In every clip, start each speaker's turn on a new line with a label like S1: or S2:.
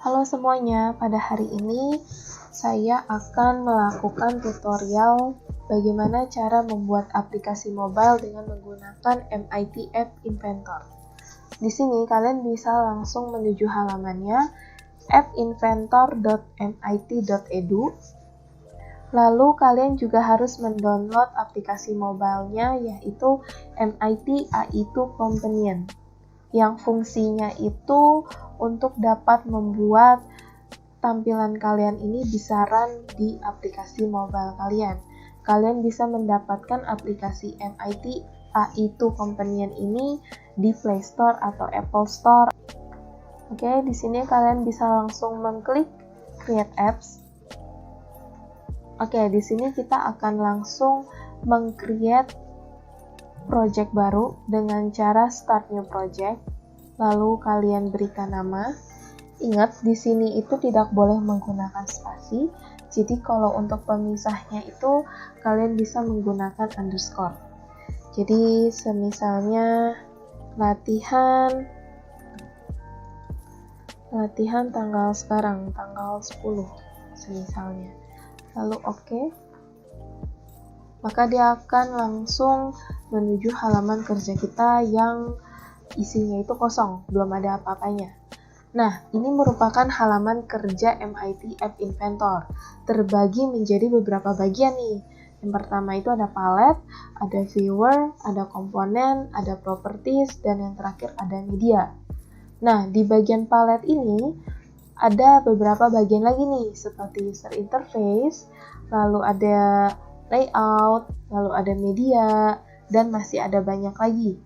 S1: Halo semuanya, pada hari ini saya akan melakukan tutorial bagaimana cara membuat aplikasi mobile dengan menggunakan MIT App Inventor. Di sini kalian bisa langsung menuju halamannya appinventor.mit.edu. Lalu kalian juga harus mendownload aplikasi mobilenya yaitu MIT AI2 Companion, yang fungsinya itu untuk dapat membuat tampilan kalian ini bisa run di aplikasi mobile kalian. Kalian bisa mendapatkan aplikasi MIT AI2 Companion ini di Play Store atau Apple Store. Oke, di sini kalian bisa langsung mengklik Create Apps. Oke, di sini kita akan langsung meng-create project baru dengan cara Start New Project. Lalu kalian berikan nama. Ingat, di sini itu tidak boleh menggunakan spasi. Jadi kalau untuk pemisahnya itu kalian bisa menggunakan underscore. Jadi semisalnya latihan tanggal sekarang, tanggal 10 semisalnya. Lalu oke. Maka dia akan langsung menuju halaman kerja kita yang isinya itu kosong, belum ada apa-apanya. Nah, ini merupakan halaman kerja MIT App Inventor. Terbagi menjadi beberapa bagian nih. Yang pertama itu ada palette, ada viewer, ada komponen, ada properties, dan yang terakhir ada media. Nah, di bagian palette ini ada beberapa bagian lagi nih, seperti user interface, lalu ada layout, lalu ada media, dan masih ada banyak lagi.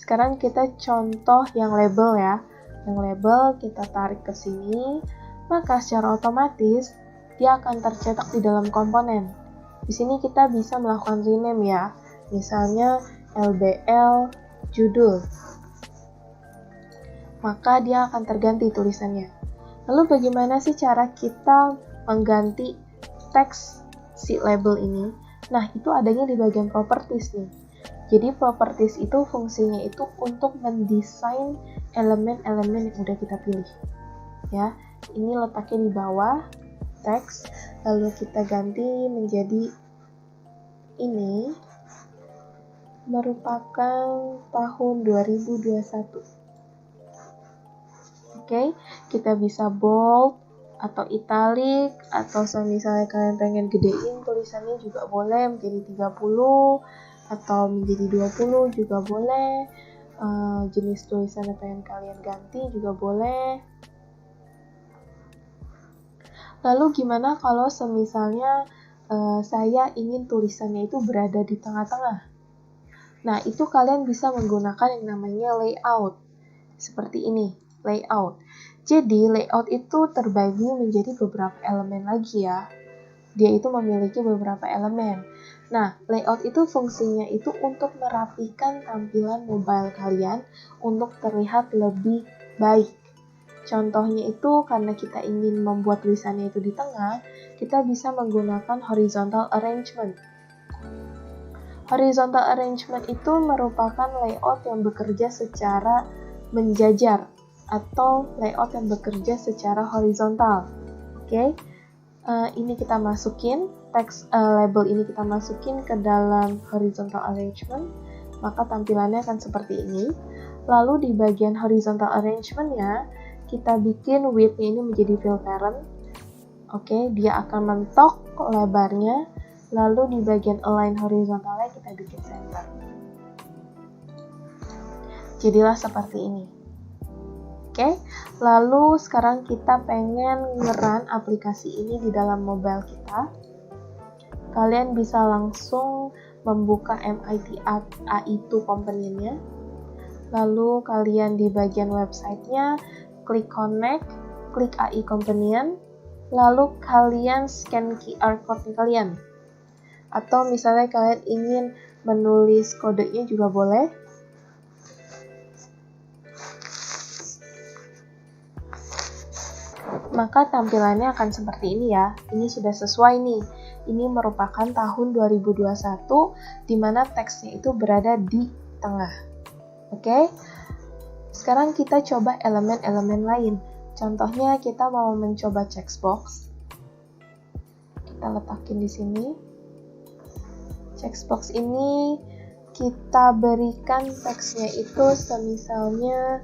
S1: Sekarang kita contoh yang label ya. Yang label kita tarik ke sini, maka secara otomatis dia akan tercetak di dalam komponen. Di sini kita bisa melakukan rename ya. Misalnya LBL judul. Maka dia akan terganti tulisannya. Lalu bagaimana sih cara kita mengganti teks si label ini? Nah, itu adanya di bagian properties nih. Jadi properties itu fungsinya itu untuk mendesain elemen-elemen yang udah kita pilih. Ya, ini letaknya di bawah teks, lalu kita ganti menjadi ini merupakan tahun 2021. Oke, kita bisa bold atau italic, atau misalnya kalian pengen gedein tulisannya juga boleh menjadi 30 atau menjadi 20 juga boleh. Jenis tulisan yang pengen kalian ganti juga boleh. Lalu gimana kalau semisalnya saya ingin tulisannya itu berada di tengah-tengah? Nah, itu kalian bisa menggunakan yang namanya layout. Seperti ini, layout. Jadi, layout itu terbagi menjadi beberapa elemen lagi ya. Dia itu memiliki beberapa elemen. Nah, layout itu fungsinya itu untuk merapikan tampilan mobile kalian untuk terlihat lebih baik. Contohnya itu karena kita ingin membuat tulisannya itu di tengah, kita bisa menggunakan horizontal arrangement. Horizontal arrangement itu merupakan layout yang bekerja secara menjajar atau layout yang bekerja secara horizontal. Oke. Ini kita masukin teks label ini kita masukin ke dalam horizontal arrangement, maka tampilannya akan seperti ini. Lalu di bagian horizontal arrangement-nya kita bikin width-nya ini menjadi fill parent. Oke, dia akan mentok lebarnya. Lalu di bagian align horizontalnya kita bikin center. Jadilah seperti ini. Oke, lalu sekarang kita pengen nge-run aplikasi ini di dalam mobile kita. Kalian bisa langsung membuka MIT AI2 Companion-nya. Lalu kalian di bagian website-nya klik connect, klik AI Companion, lalu kalian scan QR code kalian. Atau misalnya kalian ingin menulis kodenya juga boleh. Maka tampilannya akan seperti ini ya. Ini sudah sesuai nih. Ini merupakan tahun 2021 di mana teksnya itu berada di tengah. Oke. Sekarang kita coba elemen-elemen lain. Contohnya kita mau mencoba checkbox. Kita letakin di sini. Checkbox ini kita berikan teksnya itu semisalnya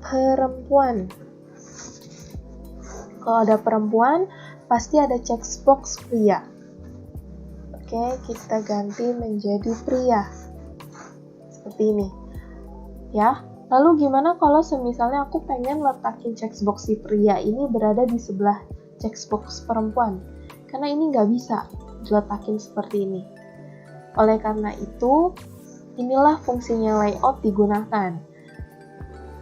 S1: perempuan. Kalau ada perempuan, pasti ada checkbox pria. Oke, kita ganti menjadi pria. Seperti ini. Ya. Lalu gimana kalau semisalnya aku pengen letakin checkbox si pria ini berada di sebelah checkbox perempuan? Karena ini nggak bisa diletakin seperti ini. Oleh karena itu, inilah fungsinya layout digunakan.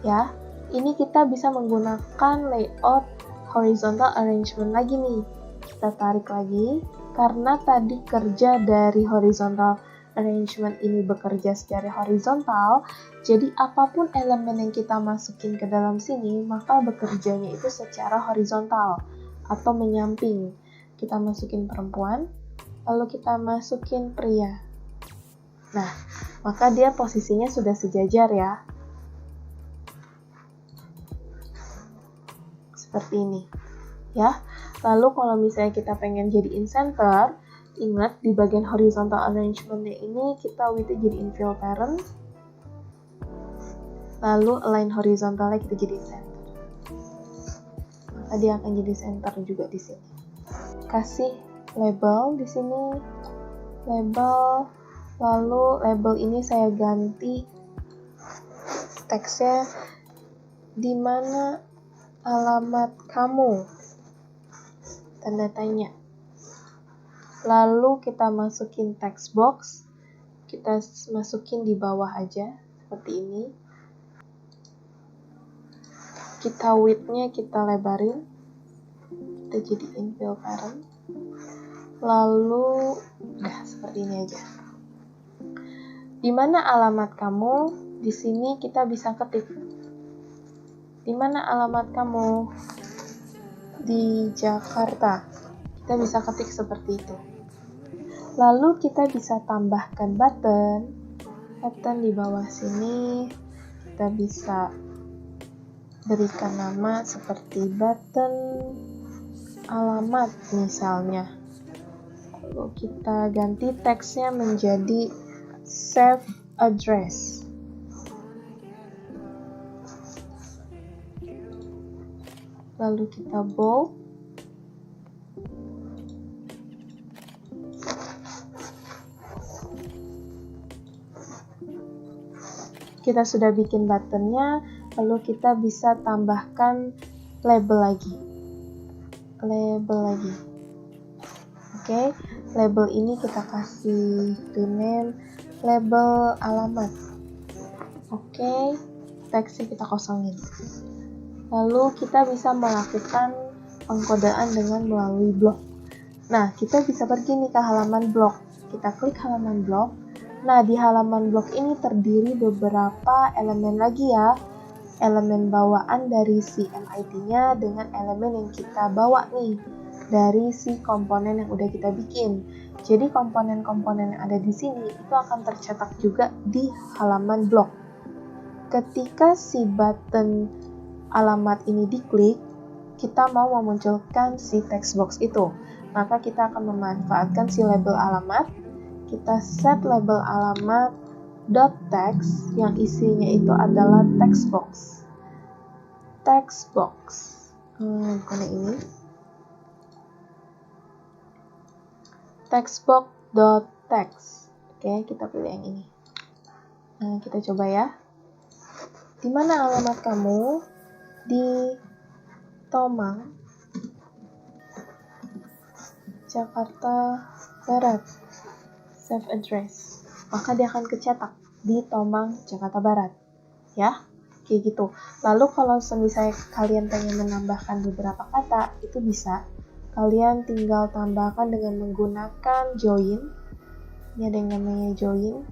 S1: Ya, ini kita bisa menggunakan layout horizontal arrangement lagi nih. Kita tarik lagi, karena tadi kerja dari horizontal arrangement ini bekerja secara horizontal, jadi apapun elemen yang kita masukin ke dalam sini, maka bekerjanya itu secara horizontal atau menyamping. Kita masukin perempuan, lalu kita masukin pria. Nah, maka dia posisinya sudah sejajar ya. Seperti ini. Ya. Lalu kalau misalnya kita pengen jadiin center, ingat di bagian horizontal arrangement-nya ini kita jadiin fill parent. Lalu align horizontalnya kita jadiin center. Maka dia akan jadi center juga di sini. Kasih label di sini. Label. Lalu label ini saya ganti teksnya di mana alamat kamu. Tanda tanya. Lalu kita masukin text box, kita masukin di bawah aja, seperti ini. Kita width-nya kita lebarin, kita jadiin fill parent. Lalu, udah seperti ini aja. Di mana alamat kamu? Di sini kita bisa ketik. Di mana alamat kamu? Di Jakarta. Kita bisa ketik seperti itu. Lalu kita bisa tambahkan button di bawah sini. Kita bisa berikan nama seperti button alamat misalnya. Lalu kita ganti teksnya menjadi save address. Lalu kita bold. Kita sudah bikin buttonnya, lalu kita bisa tambahkan label lagi. Oke, label ini kita kasih rename label alamat. Oke, teksnya kita kosongin. Lalu kita bisa melakukan pengkodaan dengan melalui blok. Nah, kita bisa pergi nih ke halaman blok. Kita klik halaman blok. Nah, di halaman blok ini terdiri beberapa elemen lagi ya. Elemen bawaan dari si MIT-nya dengan elemen yang kita bawa nih dari si komponen yang udah kita bikin. Jadi komponen-komponen yang ada di sini itu akan tercetak juga di halaman blok. Ketika si button alamat ini diklik, kita mau memunculkan si text box itu. Maka kita akan memanfaatkan si label alamat. Kita set label alamat .text yang isinya itu adalah text box. Bukan ini. Textbox.text. Oke, kita pilih yang ini. Nah, kita coba ya. Di mana alamat kamu? Di Tomang, Jakarta Barat. Save address. Maka dia akan kecetak di Tomang, Jakarta Barat. Ya, kayak gitu. Lalu kalau misalnya kalian pengen menambahkan beberapa kata, itu bisa. Kalian tinggal tambahkan dengan menggunakan join. Ini ada yang namanya join.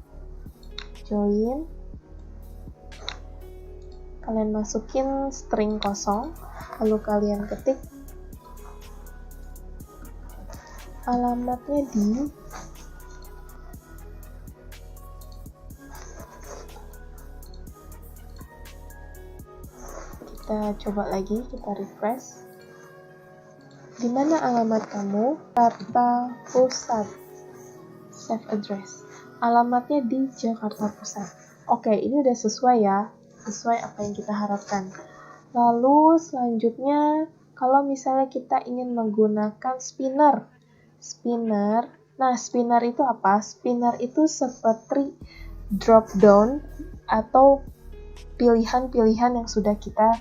S1: Kalian masukin string kosong, lalu kalian ketik alamatnya di kita Kita coba lagi, kita refresh. Di mana alamat kamu? Jakarta Pusat. Save address. Alamatnya di Jakarta Pusat. Oke, ini udah sesuai ya. Sesuai apa yang kita harapkan. Lalu selanjutnya, kalau misalnya kita ingin menggunakan spinner. Nah, spinner itu apa? Spinner itu seperti drop down atau pilihan-pilihan yang sudah kita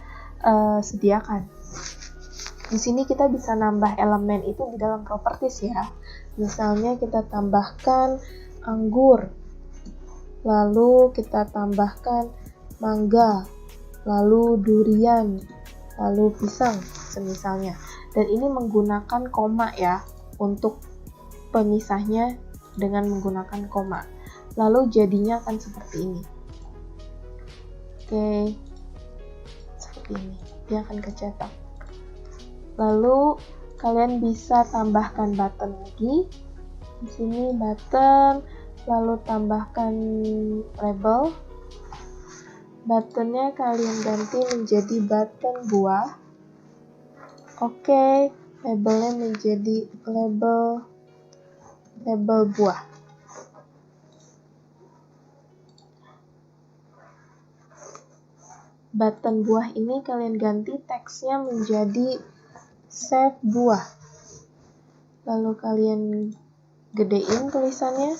S1: sediakan. Di sini kita bisa nambah elemen itu di dalam properties ya. Misalnya kita tambahkan anggur, lalu kita tambahkan mangga, lalu durian, lalu pisang semisalnya. Dan ini menggunakan koma ya untuk pemisahnya dengan menggunakan koma. Lalu jadinya akan seperti ini. Oke, seperti ini. Dia akan kecetak. Lalu kalian bisa tambahkan button lagi. Di sini button, lalu tambahkan label. Buttonnya kalian ganti menjadi button buah. Oke, labelnya menjadi label buah. Button buah ini kalian ganti teksnya menjadi save buah. Lalu kalian gedein tulisannya.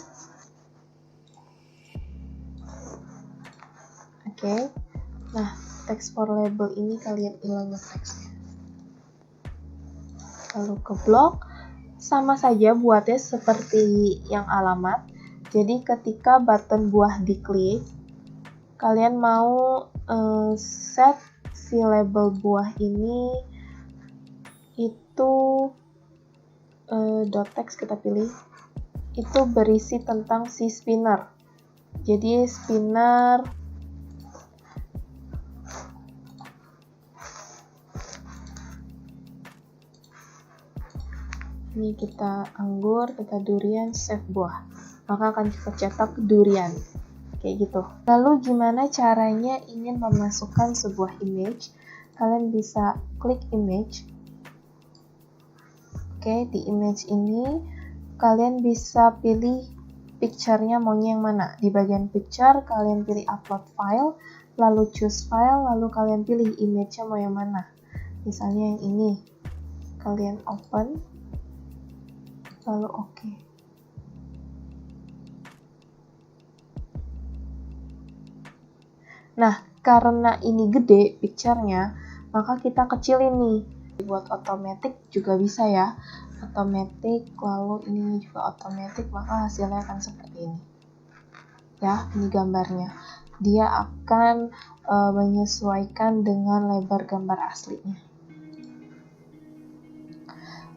S1: Oke. Nah, text for label ini kalian hilangin teksnya. Lalu ke blok, sama saja buatnya seperti yang alamat. Jadi ketika button buah diklik, kalian mau set si label buah ini itu .text kita pilih, itu berisi tentang si spinner. Jadi spinner ini kita anggur, kita durian, save buah. Maka akan kita cetak durian. Kayak gitu. Lalu gimana caranya ingin memasukkan sebuah image? Kalian bisa klik image. Oke, di image ini kalian bisa pilih picture-nya maunya yang mana. Di bagian picture kalian pilih upload file, lalu choose file, lalu kalian pilih image-nya mau yang mana. Misalnya yang ini. Kalian open, lalu oke. Nah, karena ini gede picture-nya, maka kita kecilin nih. Buat otomatis juga bisa ya. Otomatis, lalu ini juga otomatis, maka hasilnya akan seperti ini. Ya, ini gambarnya. Dia akan menyesuaikan dengan lebar gambar aslinya.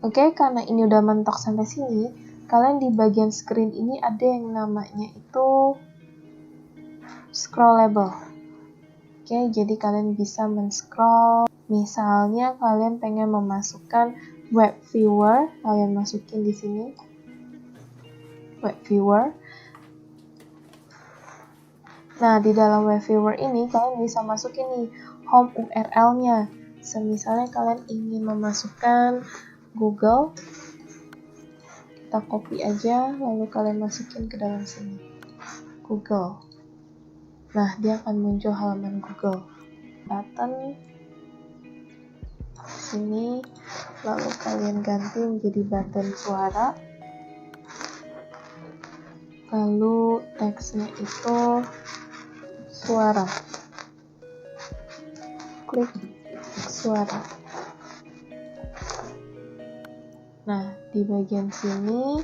S1: Oke, karena ini udah mentok sampai sini, kalian di bagian screen ini ada yang namanya itu scrollable. Oke, jadi kalian bisa men-scroll. Misalnya kalian pengen memasukkan web viewer, kalian masukin di sini. Web viewer. Nah, di dalam web viewer ini kalian bisa masukin nih home URL-nya. Misalnya kalian ingin memasukkan Google, kita copy aja, lalu kalian masukin ke dalam sini. Google. Nah, dia akan muncul halaman Google. Button sini, lalu kalian ganti menjadi button suara. Lalu teksnya itu suara. Klik suara. Nah, di bagian sini,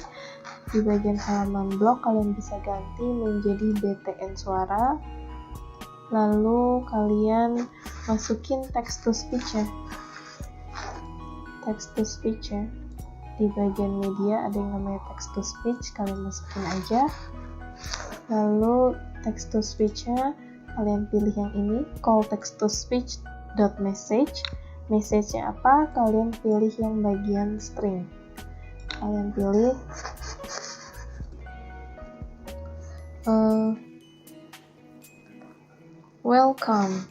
S1: di bagian halaman blog kalian bisa ganti menjadi BTN suara. Lalu kalian masukin text to speech ya. Text to speech ya. Di bagian media ada yang namanya text to speech, kalian masukin aja. Lalu text to speech-nya kalian pilih yang ini, call text to speech .message. Message-nya apa? Kalian pilih yang bagian string. Kalian pilih welcome.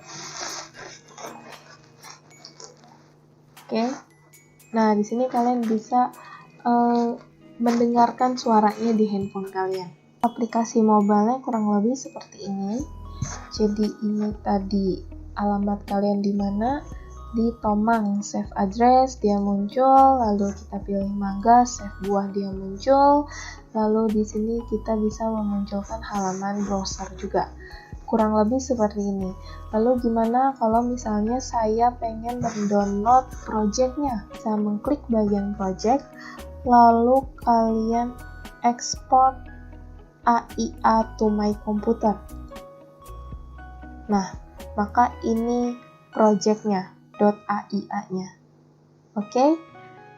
S1: Oke. Nah, di sini kalian bisa mendengarkan suaranya di handphone kalian. Aplikasi mobile-nya kurang lebih seperti ini. Jadi ini tadi alamat kalian di mana, di Tomang save address dia muncul, lalu kita pilih Mangga save buah dia muncul, lalu di sini kita bisa memunculkan halaman browser juga. Kurang lebih seperti ini. Lalu gimana kalau misalnya saya pengen mendownload projectnya? Saya mengklik bagian project, lalu kalian export AIA to my computer. Nah, maka ini projectnya, .aia-nya. Oke,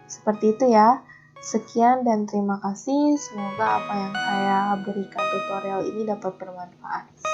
S1: seperti itu ya. Sekian dan terima kasih. Semoga apa yang saya berikan tutorial ini dapat bermanfaat.